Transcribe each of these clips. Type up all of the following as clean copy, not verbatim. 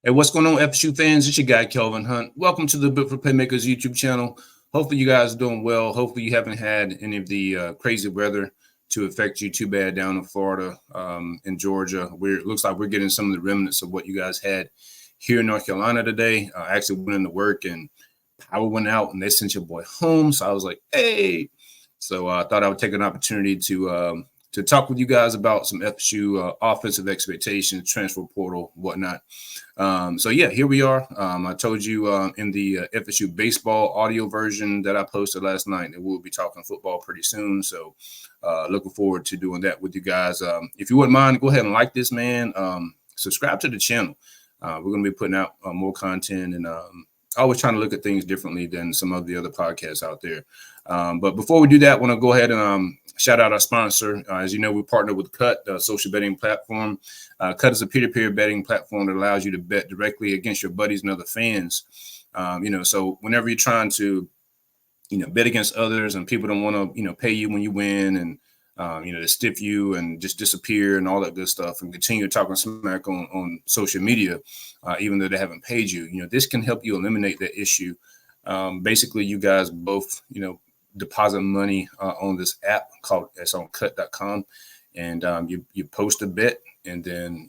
Hey, what's going on, FSU fans? It's your guy, Kelvin Hunt. Welcome to the For Playmakers YouTube channel. Hopefully you guys are doing well. Hopefully you haven't had any of the crazy weather to affect you too bad down in Florida, in Georgia. It looks like we're getting some of the remnants of what you guys had here in North Carolina today. I actually went into work and power went out and they sent your boy home. So I was like, hey. So I thought I would take an opportunity to talk with you guys about some FSU offensive expectations, transfer portal, whatnot. So yeah, here we are. I told you in the FSU baseball audio version that I posted last night that we'll be talking football pretty soon. So looking forward to doing that with you guys. If you wouldn't mind, go ahead and like this, man. Subscribe to the channel. We're going to be putting out more content and always trying to look at things differently than some of the other podcasts out there. But before we do that, I want to go ahead and shout out our sponsor. As you know, we partner with Cut, the social betting platform. Cut is a peer-to-peer betting platform that allows you to bet directly against your buddies and other fans. So whenever you're trying to, bet against others and people don't want to, pay you when you win and, to stiff you and just disappear and all that good stuff and continue talking smack on social media, even though they haven't paid you, this can help you eliminate that issue. Basically, you guys both, deposit money on this app it's on cut.com, and you post a bet, and then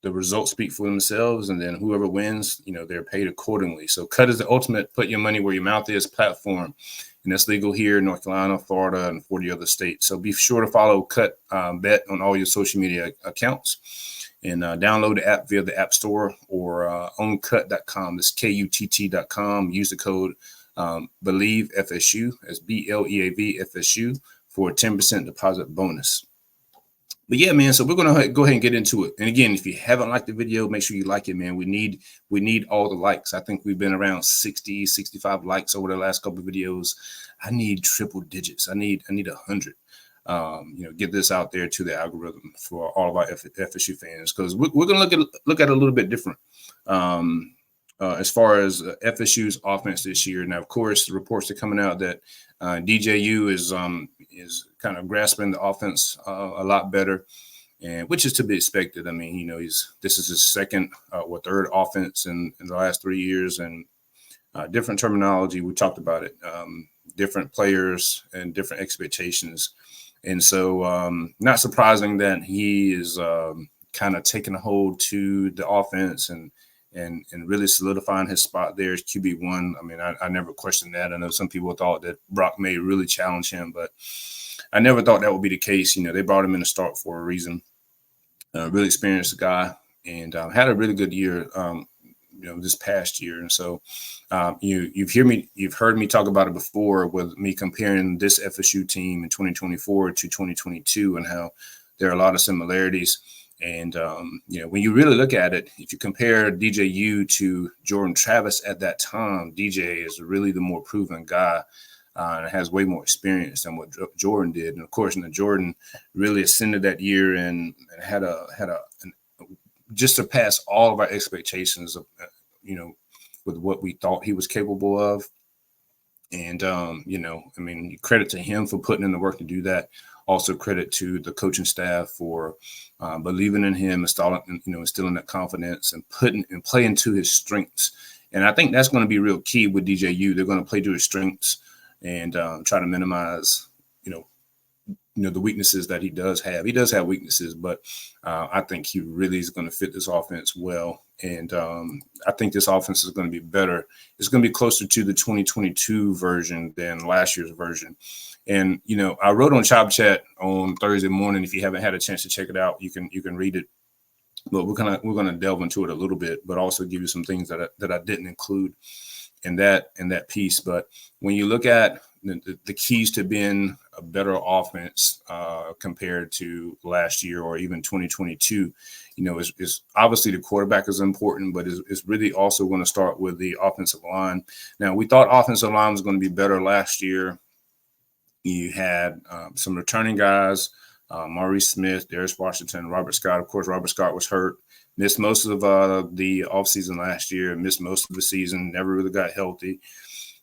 the results speak for themselves, and then whoever wins, they're paid accordingly. So Cut is the ultimate put your money where your mouth is platform, and that's legal here in North Carolina, Florida, and 40 other states. So be sure to follow Cut Bet on all your social media accounts, and download the app via the App Store or on cut.com. That's KUTT.com. Use the code Believe FSU, as BLEAV FSU, for a 10% deposit bonus. But yeah, man, so we're going to go ahead and get into it. And again, if you haven't liked the video, make sure you like it, man. We need all the likes. I think we've been around 60, 65 likes over the last couple of videos. I need triple digits. I need 100. Get this out there to the algorithm for all of our FSU fans, because we're going to look at it a little bit different. As far as FSU's offense this year. Now, of course, the reports are coming out that DJU is kind of grasping the offense a lot better, and which is to be expected. I mean, this is his second or third offense in the last 3 years, and different terminology. We talked about it, different players and different expectations, and so not surprising that he is kind of taking a hold to the offense and really solidifying his spot there as QB1. I mean, I never questioned that. I know some people thought that Brock may really challenge him, but I never thought that would be the case. They brought him in to start for a reason. Really experienced guy, and had a really good year, this past year. And so you've heard me talk about it before with me comparing this FSU team in 2024 to 2022 and how there are a lot of similarities. And, when you really look at it, if you compare DJU to Jordan Travis at that time, DJ is really the more proven guy and has way more experience than what Jordan did. And of course, Jordan really ascended that year and had just surpassed all of our expectations of, with what we thought he was capable of. And, credit to him for putting in the work to do that. Also credit to the coaching staff for believing in him, instilling that confidence and playing to his strengths. And I think that's going to be real key with DJU. They're going to play to his strengths and try to minimize, the weaknesses that he does have. He does have weaknesses, but I think he really is going to fit this offense well. And I think this offense is going to be better. It's going to be closer to the 2022 version than last year's version. And, I wrote on Chop Chat on Thursday morning. If you haven't had a chance to check it out, you can read it. But we're gonna delve into it a little bit, but also give you some things that I didn't include in that piece. But when you look at the keys to being a better offense compared to last year or even 2022, is obviously the quarterback is important, but it's really also going to start with the offensive line. Now, we thought offensive line was going to be better last year. You had some returning guys, Maurice Smith, Darius Washington, Robert Scott. Of course, Robert Scott was hurt, missed most of the offseason last year, missed most of the season, never really got healthy.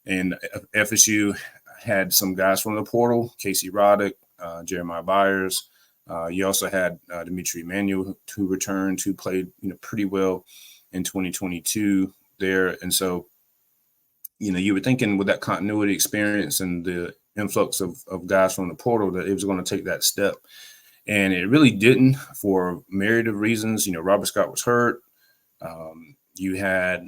And FSU had some guys from the portal, Casey Roddick, Jeremiah Byers, You also had Dimitri Emmanuel, who returned, who played pretty well in 2022 there. And so, you were thinking with that continuity experience and the influx of guys from the portal that it was going to take that step. And it really didn't for a myriad of reasons. Robert Scott was hurt. You had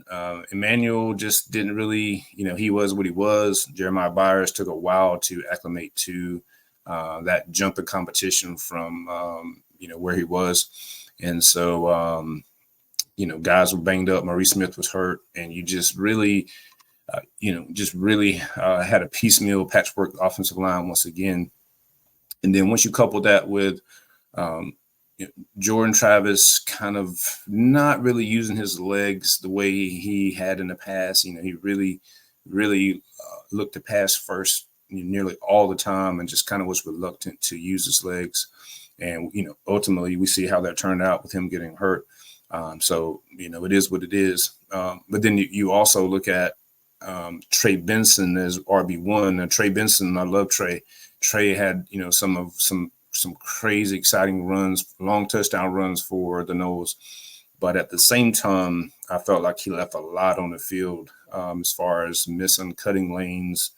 Emmanuel just didn't really, he was what he was. Jeremiah Byers took a while to acclimate to that jump in competition from, where he was. And so, guys were banged up. Maurice Smith was hurt. And you just really, had a piecemeal patchwork offensive line once again. And then once you couple that with Jordan Travis kind of not really using his legs the way he had in the past, he really looked to pass first nearly all the time and just kind of was reluctant to use his legs. And, ultimately we see how that turned out with him getting hurt. So, it is what it is. But then you also look at Trey Benson as RB1. And Trey Benson, I love Trey. Trey had, some crazy exciting runs, long touchdown runs for the Noles. But at the same time, I felt like he left a lot on the field as far as missing cutting lanes,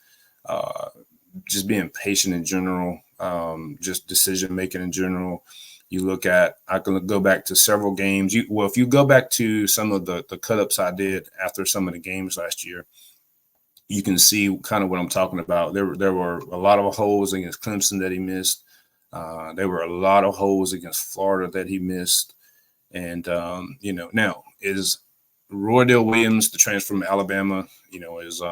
just being patient in general, just decision making in general. You look at, I can go back to several games. If you go back to some of the cut-ups I did after some of the games last year, you can see kind of what I'm talking about. There were a lot of holes against Clemson that he missed. There were a lot of holes against Florida that he missed. And, now is Roydell Williams, the transfer from Alabama, is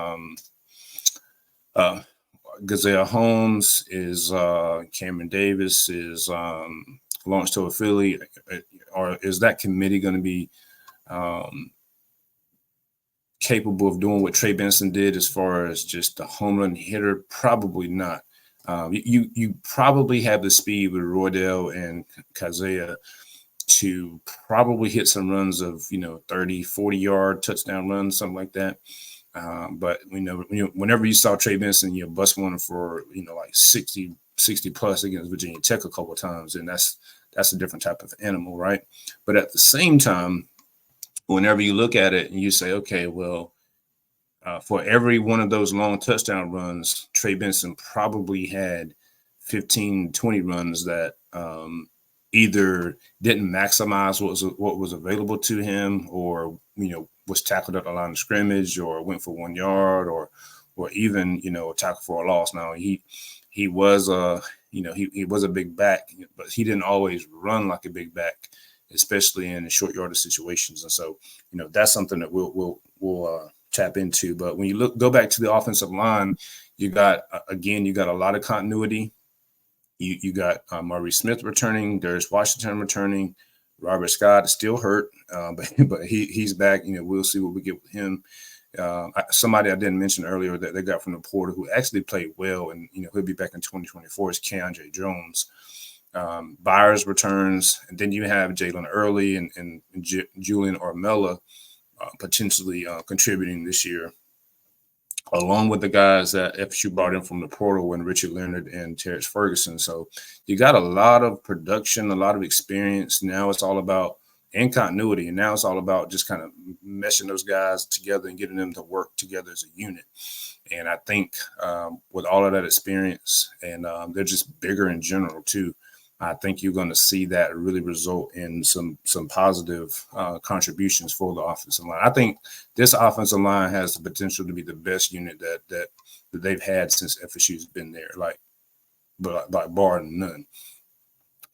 Gazelle Holmes, is Cameron Davis, is Lawrence Toafili, or is that committee going to be capable of doing what Trey Benson did as far as just a home run hitter? Probably not. You probably have the speed with Roydell and Kazea to probably hit some runs of 30, 40-yard touchdown runs, something like that. But whenever you saw Trey Benson, bust one for like 60 plus against Virginia Tech a couple of times, and that's a different type of animal, right? But at the same time, whenever you look at it and you say, okay, well, for every one of those long touchdown runs, Trey Benson probably had 15, 20 runs that either didn't maximize what was available to him, or was tackled at the line of scrimmage, or went for 1 yard, or even a tackle for a loss. Now he was he was a big back, but he didn't always run like a big back, especially in the short yardage situations. And so that's something that we'll tap into. But when you go back to the offensive line, you got a lot of continuity. You got Maurice Smith returning, Darius Washington returning, Robert Scott is still hurt, but he's back. We'll see what we get with him. Somebody I didn't mention earlier that they got from the portal who actually played well, and he'll be back in 2024 is Keandre Jones. Byers returns, and then you have Jalen Early and Julian Ormella potentially contributing this year, along with the guys that FSU brought in from the portal and Richard Leonard and Terrence Ferguson. So you got a lot of production, a lot of experience. Now it's all about and continuity, and now it's all about just kind of meshing those guys together and getting them to work together as a unit. And I think with all of that experience, and they're just bigger in general too, I think you're going to see that really result in some positive contributions for the offensive line. I think this offensive line has the potential to be the best unit that they've had since FSU's been there, like bar none.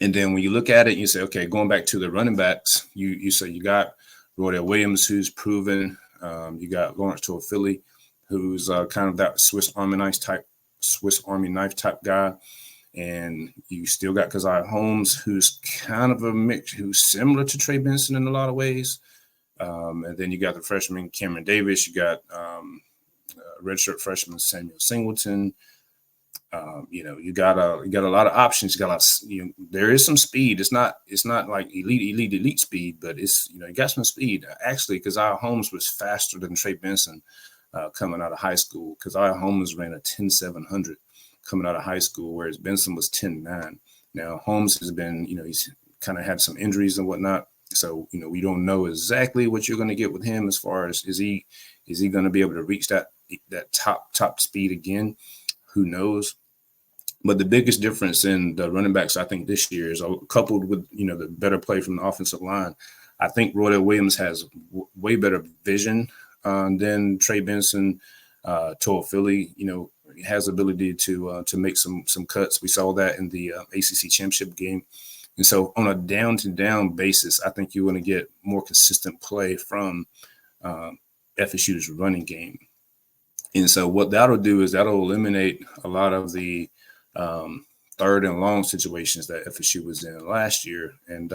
And then when you look at it, you say, okay, going back to the running backs, you say you got Roydell Williams, who's proven. You got Lawrence Toafili, who's kind of that Swiss Army knife type guy. And you still got Keziah Holmes, who's kind of a mix, who's similar to Trey Benson in a lot of ways. And then you got the freshman Cameron Davis. You got redshirt freshman Samuel Singleton. You got a lot of options. There is some speed. It's not like elite speed, but it's you got some speed. Actually, Keziah Holmes was faster than Trey Benson coming out of high school. Keziah Holmes ran a 10.700 coming out of high school, whereas Benson was 10.9. Now, Holmes has been, he's kind of had some injuries and whatnot. So, we don't know exactly what you're going to get with him as far as is he going to be able to reach that top speed again? Who knows? But the biggest difference in the running backs, I think, this year is coupled with, the better play from the offensive line. I think Roydell Williams has way better vision than Trey Benson. Toafili, has ability to make some cuts. We saw that in the ACC championship game. And so on a down-to-down basis, I think you're going to get more consistent play from FSU's running game. And so what that'll do is that'll eliminate a lot of the third and long situations that FSU was in last year. And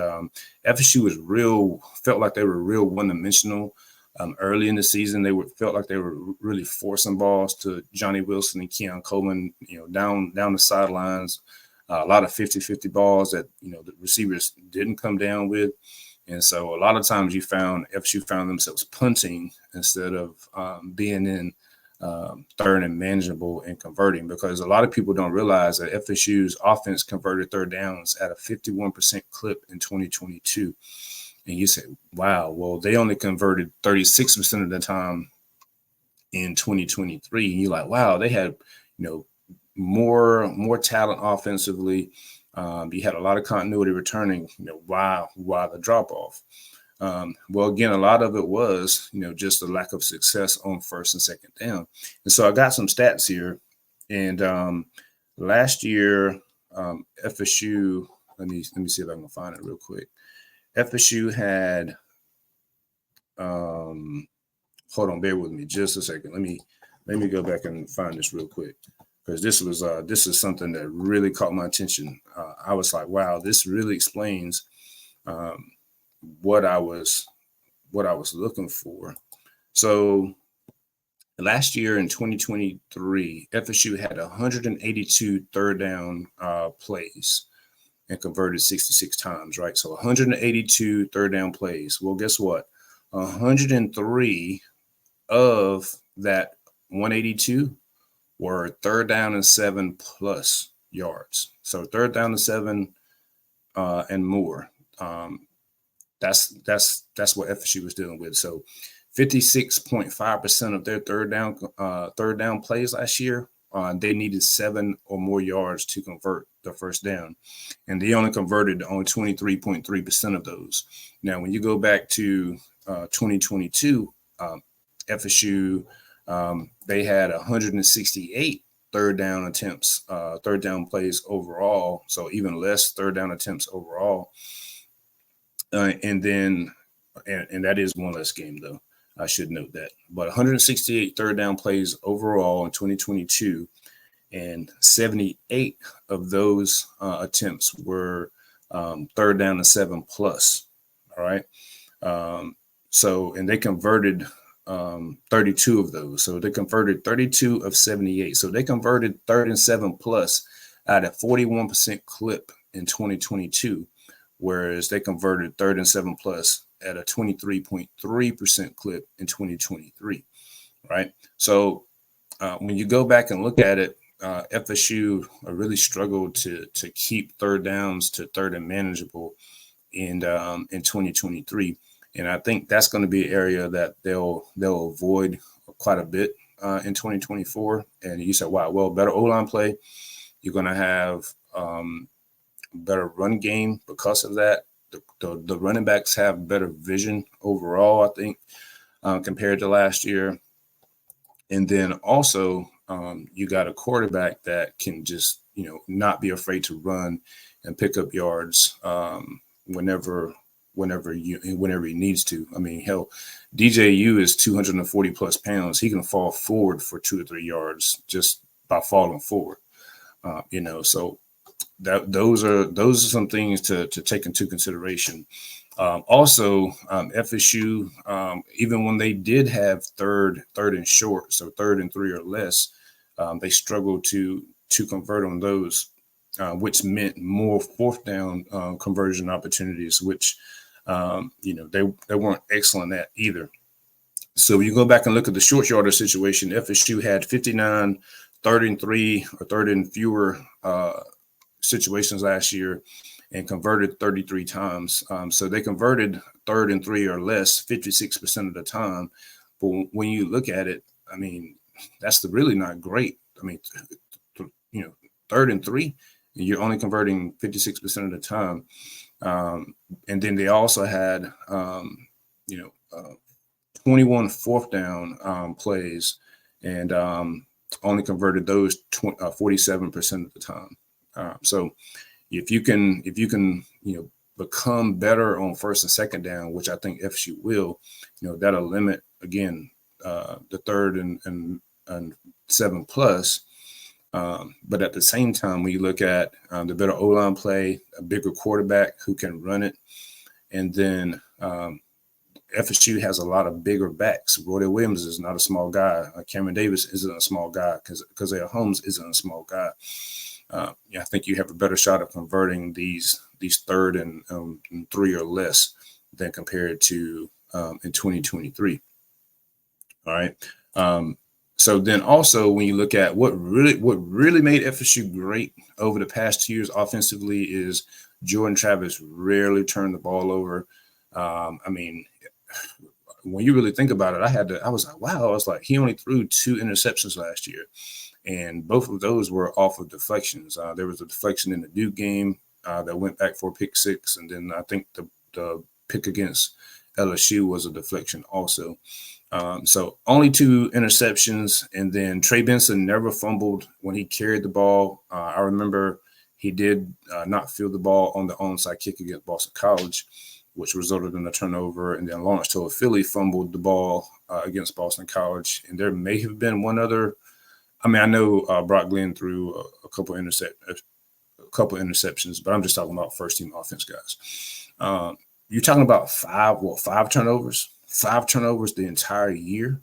FSU felt like they were real one-dimensional. Early in the season, felt like they were really forcing balls to Johnny Wilson and Keon Coleman, down the sidelines. A lot of 50-50 balls that, the receivers didn't come down with. And so a lot of times FSU found themselves punting instead of being in third and manageable and converting, because a lot of people don't realize that FSU's offense converted third downs at a 51% clip in 2022. And you say, wow, well, they only converted 36% of the time in 2023. And you're like, wow, they had, more talent offensively. You had a lot of continuity returning, why the drop off? Well, again, a lot of it was, just the lack of success on first and second down. And so I got some stats here. And last year, FSU, let me see if I can find it real quick. FSU had, hold on, bear with me just a second. Let me go back and find this real quick, because this is something that really caught my attention. I was like, wow, this really explains what I was looking for. So last year in 2023, FSU had 182 third down plays and converted 66 times, right? So 182 third down plays. Well, guess what? 103 of that 182 were third down and 7+ yards. So third down and 7 and more. That's what FSU was dealing with. So 56.5% of their third down plays last year, they needed 7 or more yards to convert the first down, and they only converted on 23.3% of those. Now, when you go back to 2022, FSU, they had 168 third down attempts, third down plays overall, so even less third down attempts overall. And that is one less game, though. I should note that. But 168 third down plays overall in 2022, and 78 of those attempts were third down and 7+. All right. And they converted 32 of those. So they converted 32 of 78. So they converted third and 7+ at a 41% clip in 2022, whereas they converted third and 7+ at a 23.3% clip in 2023, right? So when you go back and look at it, FSU really struggled to keep third downs to third and manageable in 2023, and I think that's going to be an area that they'll avoid quite a bit in 2024. And you said, wow, well, better O-line play. You're going to have better run game because of that. The running backs have better vision overall, I think, compared to last year. And then also you got a quarterback that can just, not be afraid to run and pick up yards whenever he needs to. I mean, hell, DJU is 240+ pounds. He can fall forward for 2 or 3 yards just by falling forward. So those are some things to take into consideration. Also, FSU, even when they did have third and short, so 3rd and 3 or less, they struggled to convert on those, which meant more 4th down conversion opportunities, which they weren't excellent at either. So you go back and look at the short yardage situation. FSU had 59 3rd and 3 or 3rd and fewer situations last year and converted 33 times. So they converted 3rd and 3 or less 56% of the time. But when you look at it, I mean, that's really not great. I mean, 3rd and 3, and you're only converting 56% of the time. And then they also had, 21 4th down plays, and only converted those 47% of the time. So if you can, become better on 1st and 2nd down, which I think FSU will, that'll limit again the 3rd and 7 plus. But at the same time, when you look at the better O-line play, a bigger quarterback who can run it, and then FSU has a lot of bigger backs. Roy Williams is not a small guy. Cameron Davis isn't a small guy. Isaiah Holmes isn't a small guy. I think you have a better shot of converting these 3rd and 3 or less than compared to in 2023. All right. So then also when you look at what really made FSU great over the past 2 years offensively is Jordan Travis rarely turned the ball over. I mean, when you really think about it, I was like, wow. I was like, he only threw 2 interceptions last year, and both of those were off of deflections. There was a deflection in the Duke game that went back for a pick 6, and then I think the pick against LSU was a deflection also. So only 2 interceptions, and then Trey Benson never fumbled when he carried the ball. I remember he did not field the ball on the onside kick against Boston College, which resulted in a turnover. And then Lawrence Toafili fumbled the ball against Boston College. And there may have been one other. I mean, I know Brock Glenn threw a couple interceptions, but I'm just talking about first-team offense guys. You're talking about 5 turnovers? 5 turnovers the entire year.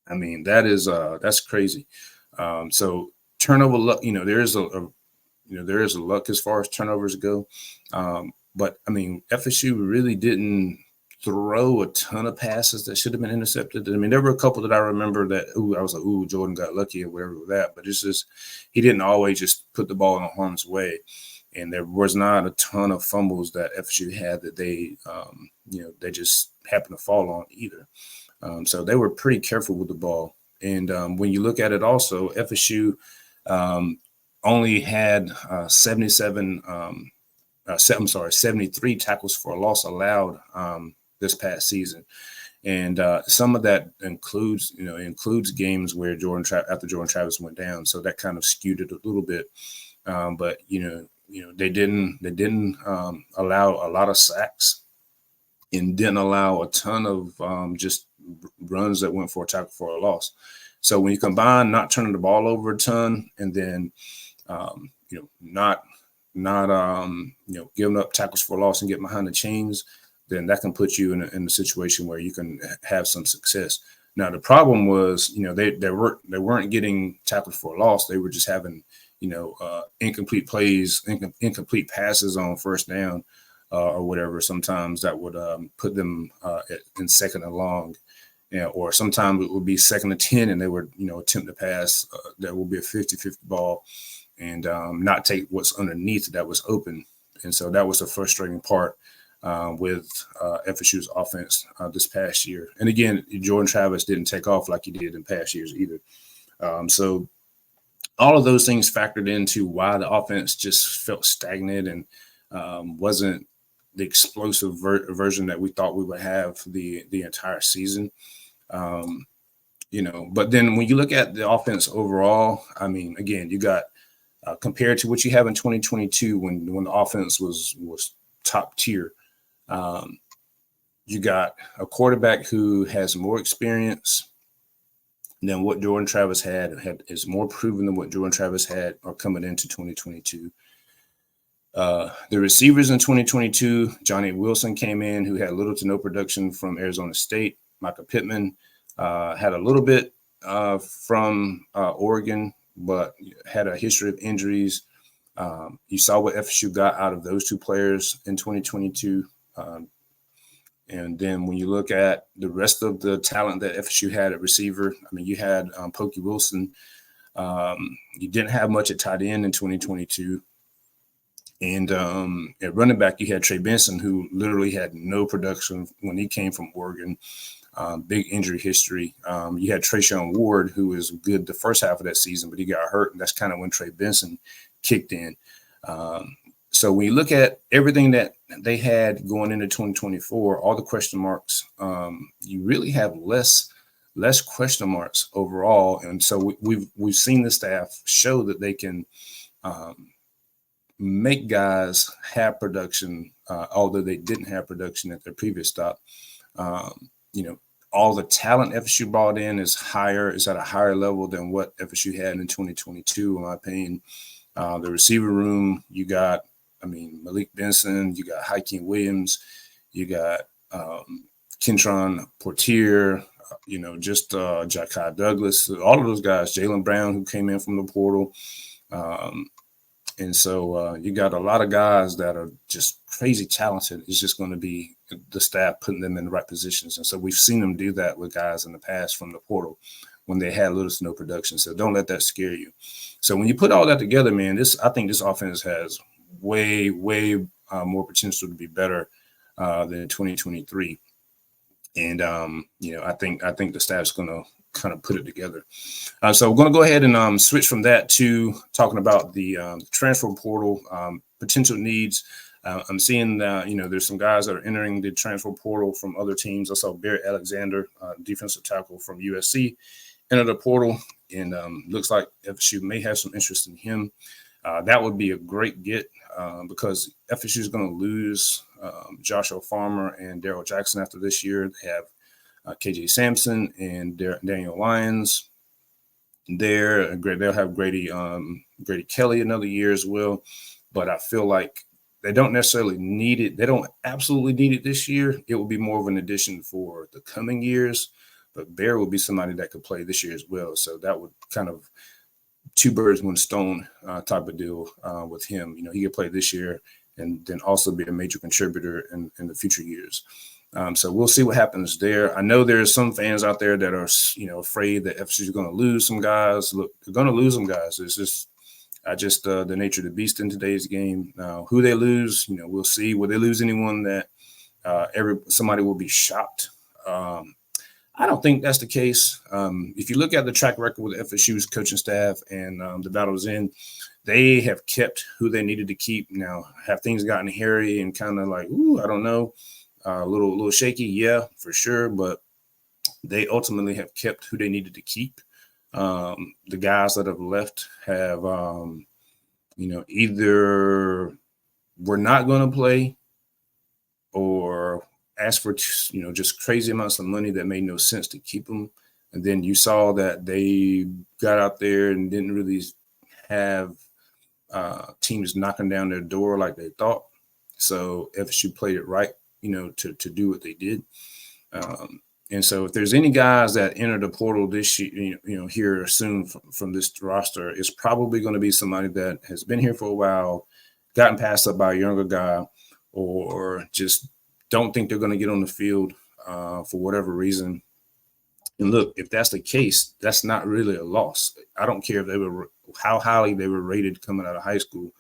I mean, that's crazy. So turnover luck, there is a luck as far as turnovers go. But I mean, FSU really didn't throw a ton of passes that should have been intercepted. I mean, there were a couple that I remember that, I was like, Jordan got lucky or whatever with that. But it's just, he didn't always just put the ball in harm's way. And there was not a ton of fumbles that FSU had that they just happened to fall on either. So they were pretty careful with the ball. And when you look at it also, FSU only had 73 tackles for a loss allowed this past season. And some of that includes games where after Jordan Travis went down. So that kind of skewed it a little bit. But, they didn't allow a lot of sacks and didn't allow a ton of just runs that went for a tackle for a loss. So when you combine not turning the ball over a ton and then, not giving up tackles for loss and getting behind the chains, then that can put you in a situation where you can have some success. Now the problem was, they weren't getting tackled for a loss. They were just having, incomplete plays, incomplete passes on first down or whatever. Sometimes that would put them in 2nd and long. Or sometimes it would be 2nd and 10 and they would, attempt to pass. That will be a 50-50 ball and not take what's underneath that was open. And so that was the frustrating part with FSU's offense this past year. And again, Jordan Travis didn't take off like he did in past years either. So all of those things factored into why the offense just felt stagnant and wasn't the explosive version that we thought we would have the entire season. But then when you look at the offense overall, I mean, again, you got compared to what you have in 2022 when the offense was top tier, you got a quarterback who has more experience than what Jordan Travis is more proven than what Jordan Travis had or coming into 2022. The receivers in 2022, Johnny Wilson came in, who had little to no production from Arizona State. Micah Pittman had a little bit from Oregon, but had a history of injuries. You saw what FSU got out of those 2 players in 2022. And then when you look at the rest of the talent that FSU had at receiver, I mean, you had Pokey Wilson. You didn't have much at tight end in 2022. And at running back, you had Trey Benson, who literally had no production when he came from Oregon. Big injury history. You had Trayshawn Ward, who was good the first half of that season, but he got hurt, and that's kind of when Trey Benson kicked in. So when you look at everything that they had going into 2024, all the question marks, you really have less question marks overall. And so we've seen the staff show that they can make guys have production, although they didn't have production at their previous stop. All the talent FSU brought in is at a higher level than what FSU had in 2022, in my opinion. The receiver room, you got, Malik Benson, you got Hakeem Williams, you got Kentron Portier, Ja'Kai Douglas, all of those guys, Jalen Brown, who came in from the portal. And so you got a lot of guys that are just crazy talented. It's just going to be the staff putting them in the right positions. And so we've seen them do that with guys in the past from the portal when they had little to no production. So don't let that scare you. So when you put all that together, man, I think this offense has way more potential to be better than 2023. And, I think the staff's going to kind of put it together. So we're going to go ahead and switch from that to talking about the transfer portal potential needs. I'm seeing there's some guys that are entering the transfer portal from other teams. I saw Barrett Alexander, defensive tackle from USC, enter the portal, and looks like FSU may have some interest in him. That would be a great get because FSU is going to lose Joshua Farmer and Daryl Jackson after this year. They have KJ Sampson and Daniel Lyons there. They'll have Grady Kelly another year as well. But I feel like they don't necessarily need it. They don't absolutely need it this year. It will be more of an addition for the coming years. But Bear will be somebody that could play this year as well. So that would kind of two birds, one stone type of deal with him. He could play this year and then also be a major contributor in the future years. So we'll see what happens there. I know there's some fans out there that are, afraid that FSU is going to lose some guys. Look, they're going to lose some guys. It's just the nature of the beast in today's game. Who they lose, we'll see. Will they lose anyone that somebody will be shocked? I don't think that's the case. If you look at the track record with FSU's coaching staff and the battles in, they have kept who they needed to keep. Now, have things gotten hairy and kind of like, I don't know, a little shaky? Yeah, for sure. But they ultimately have kept who they needed to keep. The guys that have left have, either were not going to play or asked for, just crazy amounts of money that made no sense to keep them. And then you saw that they got out there and didn't really have teams knocking down their door like they thought. So FSU played it right, to do what they did. And so if there's any guys that enter the portal this year, here soon from this roster, it's probably going to be somebody that has been here for a while, gotten passed up by a younger guy, or just don't think they're going to get on the field for whatever reason. And look, if that's the case, that's not really a loss. I don't care if how highly they were rated coming out of high school.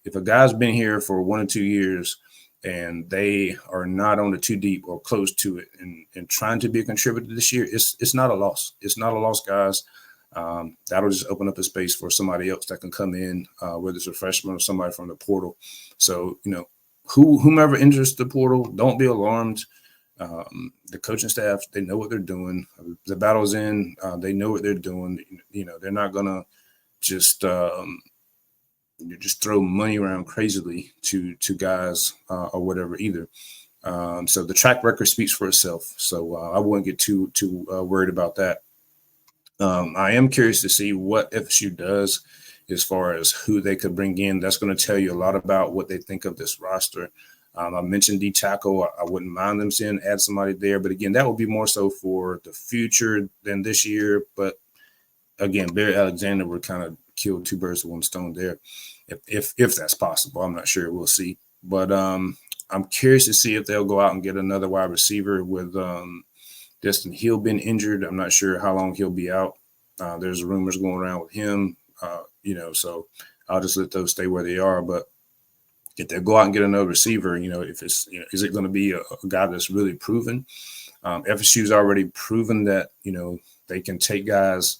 If a guy's been here for 1 or 2 years and they are not on the too deep or close to it and trying to be a contributor this year, it's not a loss. It's not a loss, guys. That'll just open up a space for somebody else that can come in, whether it's a freshman or somebody from the portal. So, whomever enters the portal, don't be alarmed. The coaching staff, they know what they're doing. The battle's in, they know what they're doing. They're not going to just throw money around crazily to guys or whatever either. So the track record speaks for itself. So I wouldn't get too worried about that. I am curious to see what FSU does as far as who they could bring in. That's going to tell you a lot about what they think of this roster. I mentioned D tackle. I wouldn't mind them add somebody there, but again, that would be more so for the future than this year. But again, Barry Alexander would kind of kill two birds with one stone there, if that's possible. I'm not sure. We'll see. But I'm curious to see if they'll go out and get another wide receiver with Destin Hill been injured. I'm not sure how long he'll be out. There's rumors going around with him, so I'll just let those stay where they are. But if they go out and get another receiver, if it's, is it going to be a guy that's really proven? FSU's already proven that, they can take guys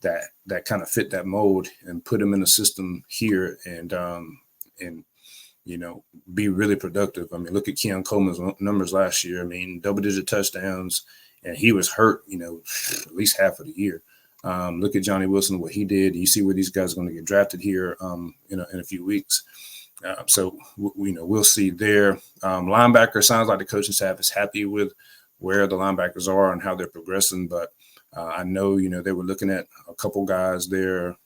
that kind of fit that mold and put them in the system here and be really productive. I mean, look at Keon Coleman's numbers last year. I mean, double-digit touchdowns, and he was hurt, at least half of the year. Look at Johnny Wilson, what he did. You see where these guys are going to get drafted here, in a few weeks. So we'll see there. Linebacker, sounds like the coaching staff is happy with where the linebackers are and how they're progressing. But I know, they were looking at a couple guys there,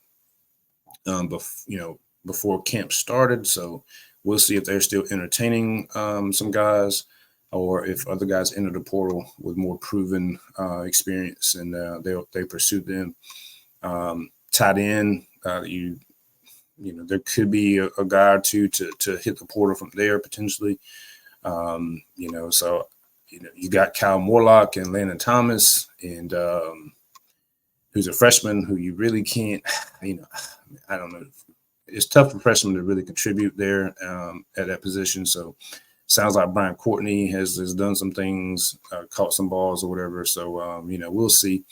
before camp started. So we'll see if they're still entertaining some guys, or if other guys enter the portal with more proven experience, and they pursue them. Tight end, there could be a guy or two to hit the portal from there potentially. So you got Kyle Morlock and Landon Thomas, and who's a freshman who you really can't, I don't know. It's tough for freshmen to really contribute there at that position. So sounds like Brian Courtney has done some things, caught some balls or whatever. So, we'll see.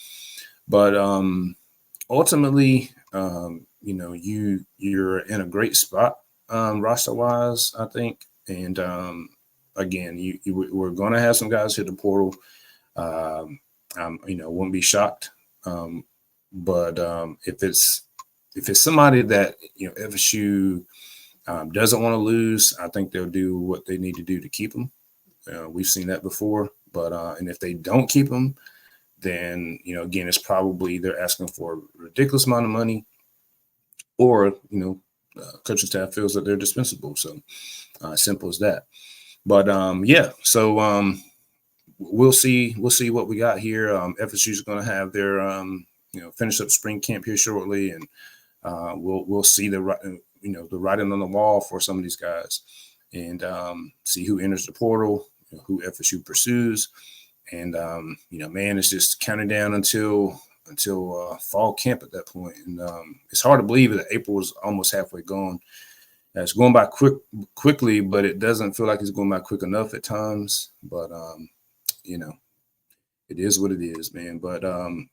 But ultimately, you're in a great spot roster-wise, I think. And, again, we're going to have some guys hit the portal. Won't be shocked. But if it's somebody that, FSU doesn't want to lose, I think they'll do what they need to do to keep them. We've seen that before. But and if they don't keep them, then, again, it's probably they're asking for a ridiculous amount of money, or, coaching staff feels that they're dispensable. So simple as that. But so we'll see what we got here. FSU is going to have their finish up spring camp here shortly, and we'll see the writing on the wall for some of these guys, and see who enters the portal, who FSU pursues, and man, it's just counting down until fall camp at that point. And it's hard to believe that April is almost halfway gone. It's going by quickly, but it doesn't feel like it's going by quick enough at times. But it is what it is, man. But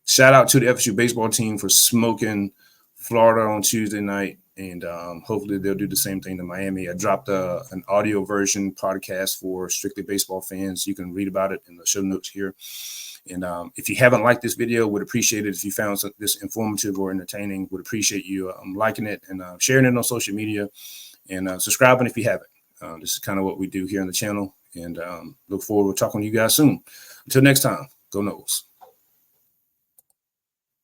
shout out to the FSU baseball team for smoking Florida on Tuesday night, and hopefully they'll do the same thing to Miami. I dropped an audio version podcast for strictly baseball fans. You can read about it in the show notes here. And if you haven't liked this video, would appreciate it if you found this informative or entertaining. Would appreciate you liking it and sharing it on social media, and subscribing if you haven't. This is kind of what we do here on the channel, and look forward to talking to you guys soon. Until next time, go Noles.